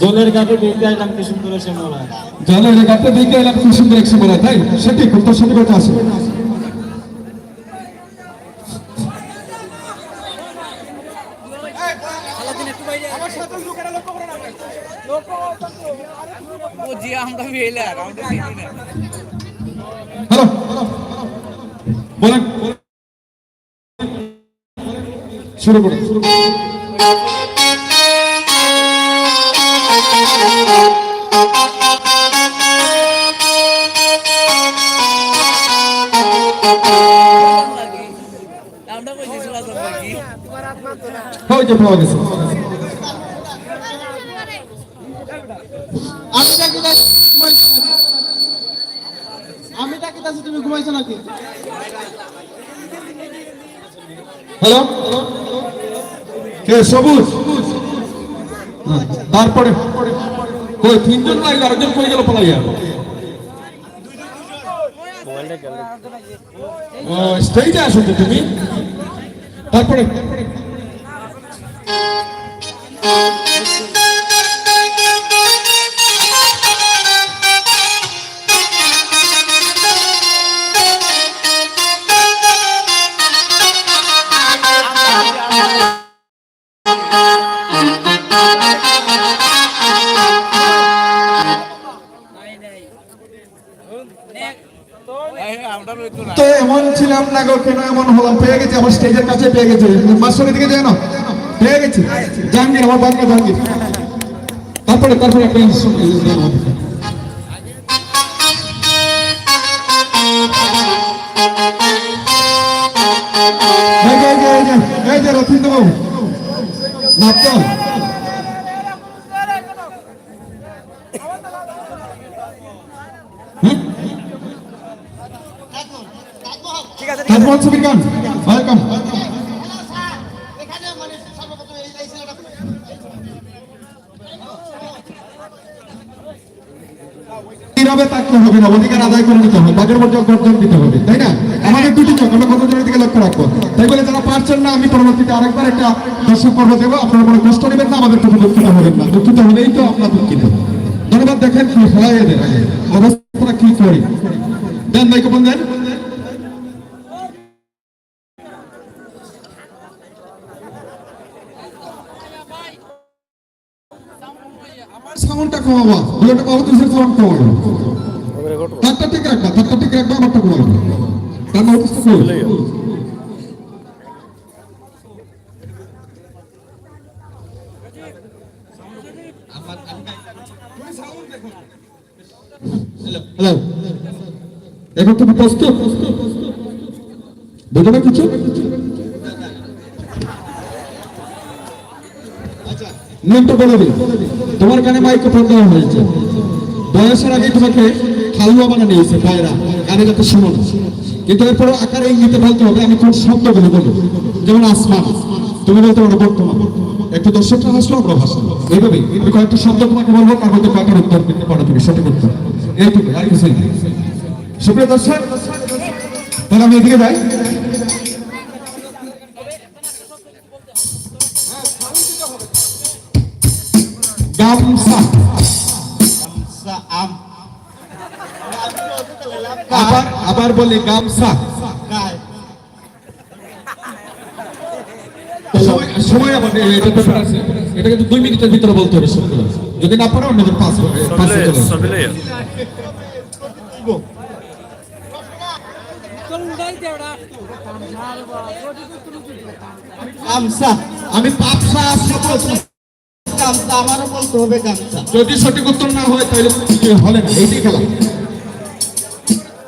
জলের ঘাটে দেখতে এলাম কি সুন্দর শ্যামলা, জলের ঘাটে দেখতে এলাম কি সুন্দর এক শ্যামলা, তাই সেটি খুব তো সত্যি কথা আছে। হ্যালো বলেন, শুরু করুন। আমি ডাকিতেছি, তুমি ঘুমাইছো নাকি? হ্যালো কে সবুজ? তারপরে কই তিনজন লাগলো, আরেকজন কই গেল পালাইয়া? স্টেজে আসো তো তুমি। তারপরে তো এমন ছিলাম না গো, কেন এমন হলাম? পেয়ে গেছি, আমার স্টেজের কাছে পেয়ে গেছি। মাস্টারের দিকে যায় না, পেয়ে গেছি জাহাঙ্গীর, আমার বাংলা জাহাঙ্গীর। তারপরে তারপরে একটা এই যে রথীন্দ্র বাবু নাট্য তাজমহল ছবির গান ওয়েলকাম। কিভাবে থাকতে হবে না, অধিকার আদায় করে নিতে হবে, বাগের মধ্যে গর্জন দিতে হবে, তাই না? আমাদের দুটি চোখ, আমরা কতজনের দিকে লক্ষ্য রাখবো। তাই বলে যারা পারছেন না, আমি পরবর্তীতে আরেকবার একটা দর্শক পর্ব দেবো, আপনারা কোনো কষ্ট নেবেন না, আমাদের প্রতি দুঃখিত হবেন না। দুঃখিত হলেই তো আপনার দুঃখিত। ধন্যবাদ। দেখেন কি ফেলাই দেন অবস্থা কি করি, দেন ভাই কখন দেন। সাউন্ডটা কমাবা, দুটো কমাতে সাউন্ড কমাবো, তারটা ঠিক রাখবা, তারটা ঠিক রাখবা, আমারটা কমাবো, তার মানে হচ্ছে কি হ্যালো, এখন তুমি প্রস্তুত? বুঝো না কিছু? নিয়মটা বলে দিই, তোমার কানে মাইক্রোফোন দেওয়া হয়েছে, বয়সের আগে তোমাকে খালুয়া বানা নিয়েছে পায়রা, কানে যাতে শোনো না, কিন্তু এরপরে আকারে ইঙ্গিতে বলতে হবে আমি কোন শব্দগুলো বলবো। যেমন আসমান, তুমি বলতে পারো বর্তমান, একটু দর্শকটা হাসলো, আমরা হাসলো, এইভাবেই আমি কয়েকটা শব্দ তোমাকে বলবো, তার মধ্যে কয়েকটার উত্তর দিতে পারো তুমি, সঠিক উত্তর, এইটুকু, আর কিছু নেই। সুপ্রিয় দর্শক, তাহলে আমি এদিকে যাই। গামছা, আবার আবার বলি গামছা। সময় আবার এটা ব্যাপার আছে, এটা কিন্তু 2 মিনিটের ভিতরে বলতে হবে সবগুলো, যদি না পারো অন্যদের পাস আমি পাপসা আমারও বলতে হবে গামছা। যদি সঠিক উত্তর না হয় তাহলে হলে না, এইটাই খেলা।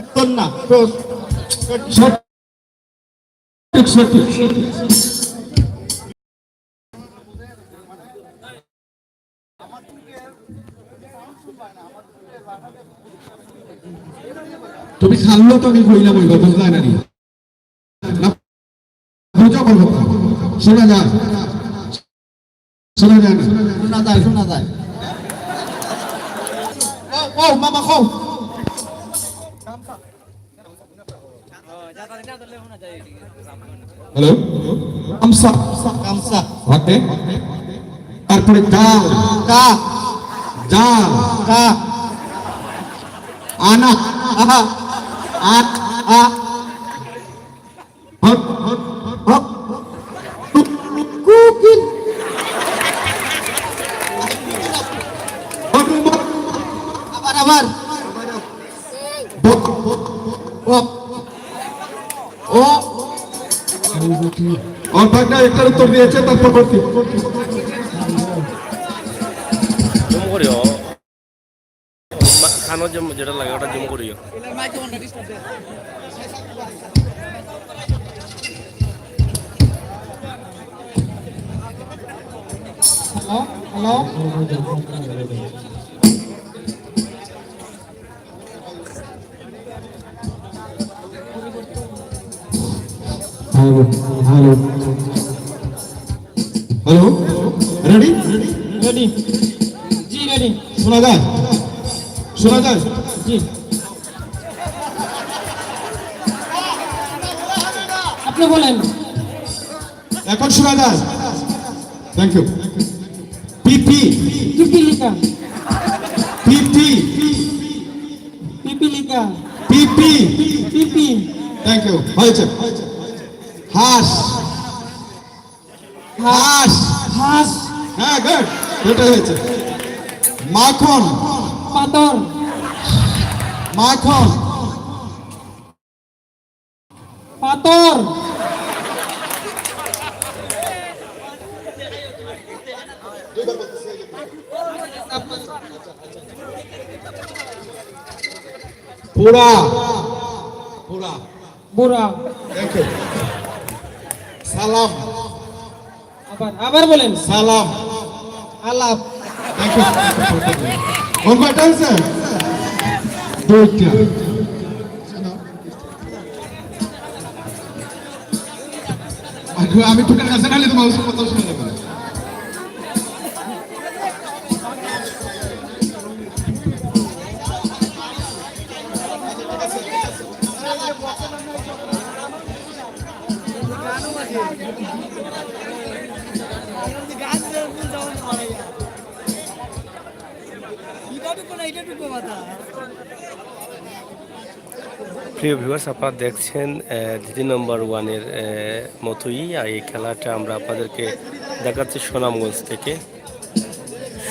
উত্তর না সঠিক সঠিক। তুমি খাললো তো আমি কইলাম ওই কথা বুঝলাই না, বুঝো বলবো, শোনা যায় শোনা যায় না, শোনা যায় শোনা যায়। ও মামা খাও হ্যালো আমসা গামছা ওকে তারপরে ডাল কা ডাল কা আনা আহা আট আ হক হক কুকিন হনুমান আবার বক ও ও और भागना एक तरफ तो दिएছে তারপর পড়তি জুম করিও খানো যেটা লাগে ওটা জুম করিও hello hello hello hello ready ready জি রেডি শোনা যায় জি আপনি বলেন এখন শোনা যায় থ্যাংক ইউ পিপি পিপিলিকা পিপি পিপিলিকা পিপি পিপি থ্যাংক ইউ হয়েছে হাঁস হাঁস হাঁস হ্যাঁ গুড এটা হয়েছে মাখন পাতর মাখন পাতর পোড়া পোড়া বুড়া থ্যাংক ইউ সালাম আবার বলেন সালাম আলাপ থ্যাংক ইউ কোন কয়টা আছে দুইটা আমি তোর কাছে নালে তোমার কথা শুনে নেব প্রিয় ভিউয়ার্স, আপনারা দেখছেন দিদি নম্বর ওয়ানের মতোই এই খেলাটা আমরা আপনাদেরকে দেখাচ্ছি সুনামগঞ্জ থেকে।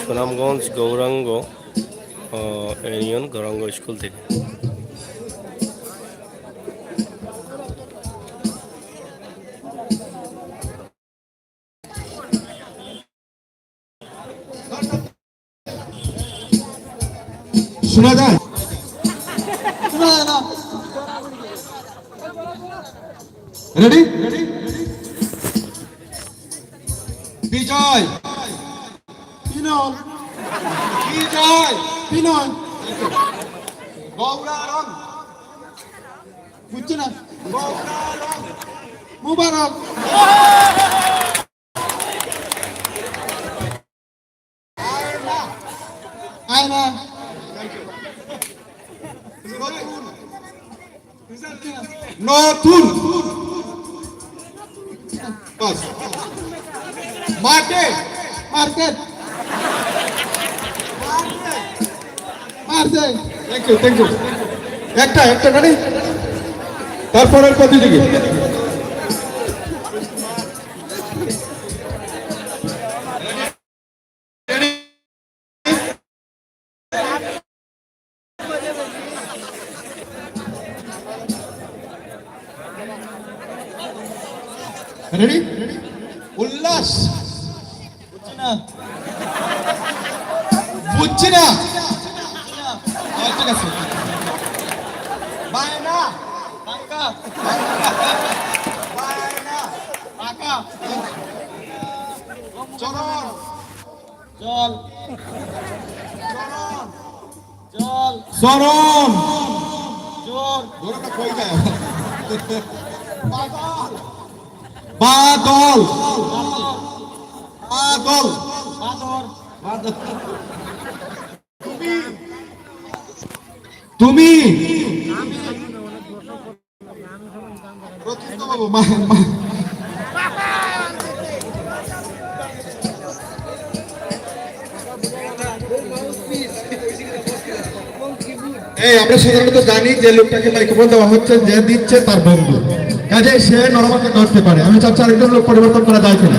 সুনামগঞ্জ গৌরাঙ্গ ইউনিয়ন গৌরাঙ্গ স্কুল থেকে। শোনা যায় রেডি বিজয় বিনল বিজয় বিনল গৌরারং বুঝছি না গৌরারং মুবারক আয়না নতুন বাস market market market thank you একটা গাড়ি তারপরের প্রতিযোগী রেডি উল্লাস বুঝছি না ঠিক আছে বায়না বাঙ্কা বায়না বাঙ্কা চরণ জল চরণ জল চরণ জোর ধরোটা কই যায় বাদল বাদল বাদর বাদল বাদর তুমি তুমি বাবু এই আমরা সাধারণত জানি যে লোকটাকে মাইক্রোফোন দেওয়া হচ্ছে, যে দিচ্ছে তার বন্ধু, কাজে সে নরমাতে করতে পারে। আমি চাচ্ছি আরেকজন লোক পরিবর্তন করা যায় কিনা,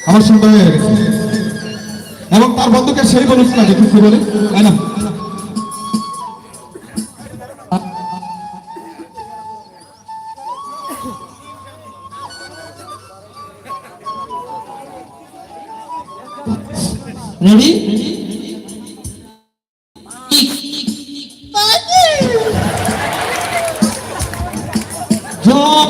আমার সন্দেহ হয়ে গেছে। এবং তার বন্ধুকে সেই বলুক না যে কি বলে, তাই না? রেডি জব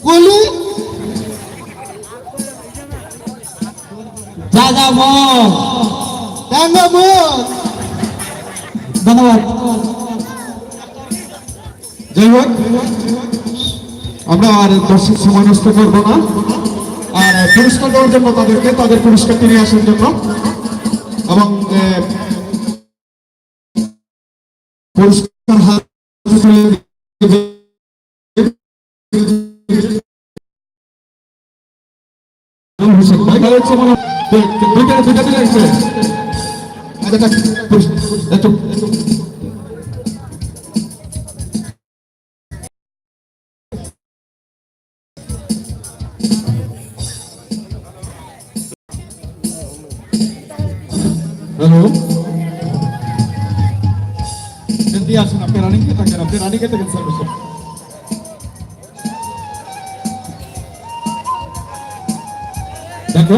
গলি যা যা বল ডাঙ্গা মোড় ধন্যবাদ। যাই হোক, আমরা আর দর্শক সময় নষ্ট করবো না, আর পুরস্কার দেওয়ার জন্য তাদেরকে তাদের পুরস্কারটি নিয়ে আসার জন্য, এবং পুরস্কার হাতে তুলে দিবে। ভাই ভালো হচ্ছে মনে হয়। দুইটা দিলে হচ্ছে। আচ্ছা একটু হ্যালো, জলদি আসুন। আপনি রানিংয়ে থাকেন, আপনি রানিংয়ে থাকেন সার্ভিসে। দেখো,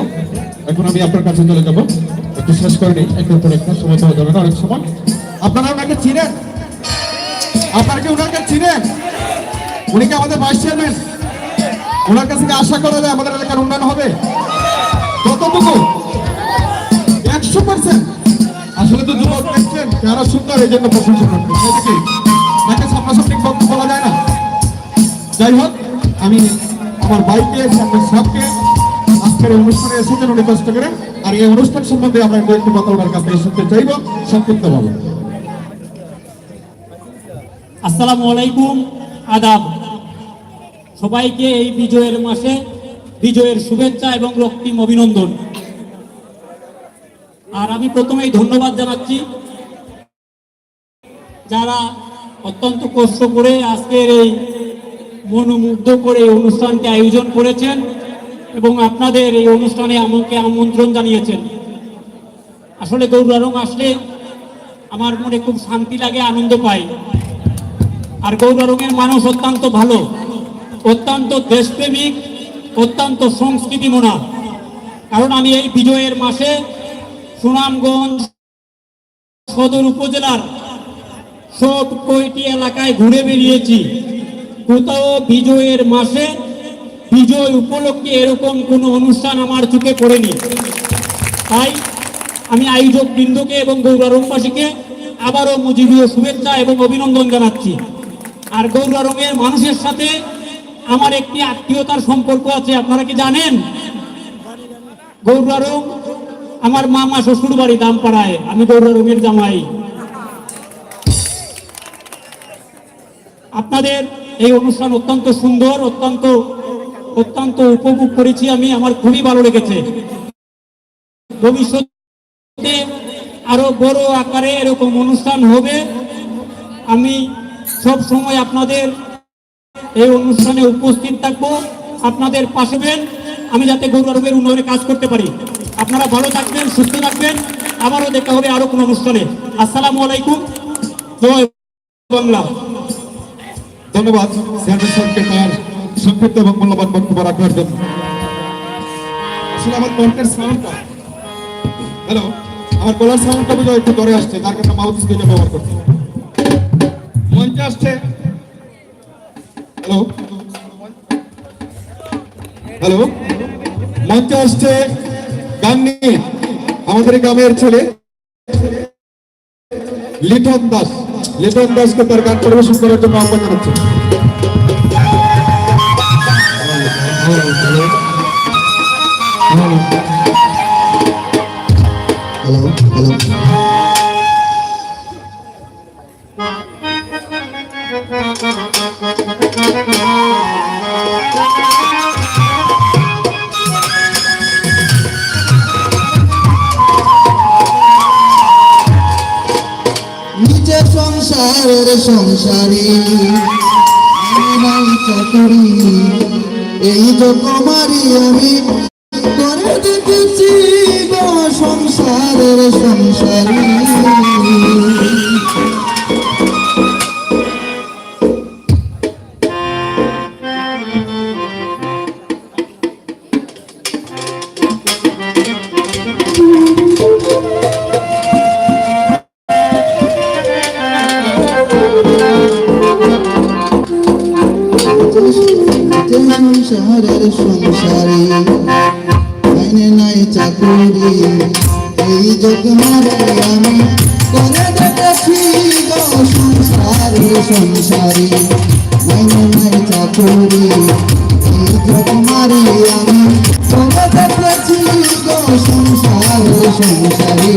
এখন আমি আপনার কাছে চলে যাবো, একটু শেষ করে নিই, একটু পরে একটা সময় পাওয়া যাবে না অনেক সময়। আপনারা ওনাকে চিনেন? আপনারা কি ওনাকে চিনেন? উনি কি আমাদের ভাইস চেয়ারম্যান? ওনার কাছে কি আশা করা যায় আমাদের এলাকার উন্নয়ন হবে? কতটুকু? 100%। আসলে তো যুবক দেখছেন যারা সুন্দর, এই জন্য প্রশংসা করতেন, নাকি নাকি সামনাসামনি বক্তব্য বলা যায় না। যাই হোক, আমি আমার ভাইকে সবকে আজকের অনুষ্ঠানে এসেছেন উনি কষ্ট করে, আর এই অনুষ্ঠান সম্বন্ধে আমরা একটু কথা ওনার কাছ থেকে শুনতে চাইব সংক্ষিপ্ত ভাবে। আসসালামু আলাইকুম, আদাব। সবাইকে এই বিজয়ের মাসে বিজয়ের শুভেচ্ছা এবং রক্তিম অভিনন্দন। আর আমি প্রথমেই ধন্যবাদ জানাচ্ছি যারা অত্যন্ত কষ্ট করে আজকের এই মনোমুগ্ধ করে এই অনুষ্ঠানকে আয়োজন করেছেন এবং আপনাদের এই অনুষ্ঠানে আমাকে আমন্ত্রণ জানিয়েছেন। আসলে গৌরারং আসলে আমার মনে খুব শান্তি লাগে, আনন্দ পাই। আর গৌরারঙের মানুষ অত্যন্ত ভালো, অত্যন্ত দেশপ্রেমিক, অত্যন্ত সংস্কৃতিমনা। কারণ আমি এই বিজয়ের মাসে সুনামগঞ্জ সদর উপজেলার সব কয়টি এলাকায় ঘুরে বেরিয়েছি, কোথাও বিজয়ের মাসে বিজয় উপলক্ষে এরকম কোনো অনুষ্ঠান আমার চোখে পড়েনি। তাই আমি আয়োজক বৃন্দকে এবং গৌরারংবাসীকে আবারও মুজিবীয় শুভেচ্ছা এবং অভিনন্দন জানাচ্ছি। আর গৌরারঙের মানুষের সাথে আমার একটি আত্মীয়তার সম্পর্ক আছে, আপনারা কি জানেন? গৌরারং আমার মামা শ্বশুর বাড়ি দামপাড়ায়, আমি গৌরারঙের জামাই। আপনাদের এই অনুষ্ঠান অত্যন্ত সুন্দর, অত্যন্ত উপভোগ করেছি আমি, আমার খুবই ভালো লেগেছে। ভবিষ্যতে আরো বড় আকারে এরকম অনুষ্ঠান হবে। আমি সব সময় আপনাদের এই অনুষ্ঠানে উপস্থিত থাকবো, আপনাদের পাশে বেন, আমি যাতে গৌরারঙের উন্নয়নে কাজ করতে পারি। আপনারা ভালো থাকবেন, সুস্থ থাকবেন, আবারও দেখা হবে আরো কোনো অনুষ্ঠানে। আসসালামু আলাইকুম, জয় বাংলা। ধন্যবাদ চেয়ারম্যান সাহেবকে তার সংক্ষিপ্ত এবং মূল্যবান বক্তব্য রাখার জন্য। আসলে আমার কণ্ঠের সাউন্ডটা, হ্যালো, আমার গলার সাউন্ডটা বুঝে একটু দরে আসছে, যার কারণে মাউথ স্পিকার ব্যবহার করছি। মঞ্চে আসছে, হ্যালো হ্যালো, মঞ্চে আসছে গান নিয়ে আমাদের গ্রামের ছেলে লিটন দাস। লিটন দাসকে তার গান পরিবেশন করার জন্য আহ্বান জানাচ্ছি। হ্যালো হ্যালো নিচে সংসারের সংসারী আমি নাই চাকরি এই তো তোমারই আমি করে দেখেছি গো সংসারের সংসারী সংসারের সংসারী আইনে নাই চাকুরি এই যোগ মারে আমি করে দেখেছি গো সংসারের সংসারী আইনে নাই চাকুরি এই যোগ মারে আমি করে দেখেছি গো সংসারের সংসারী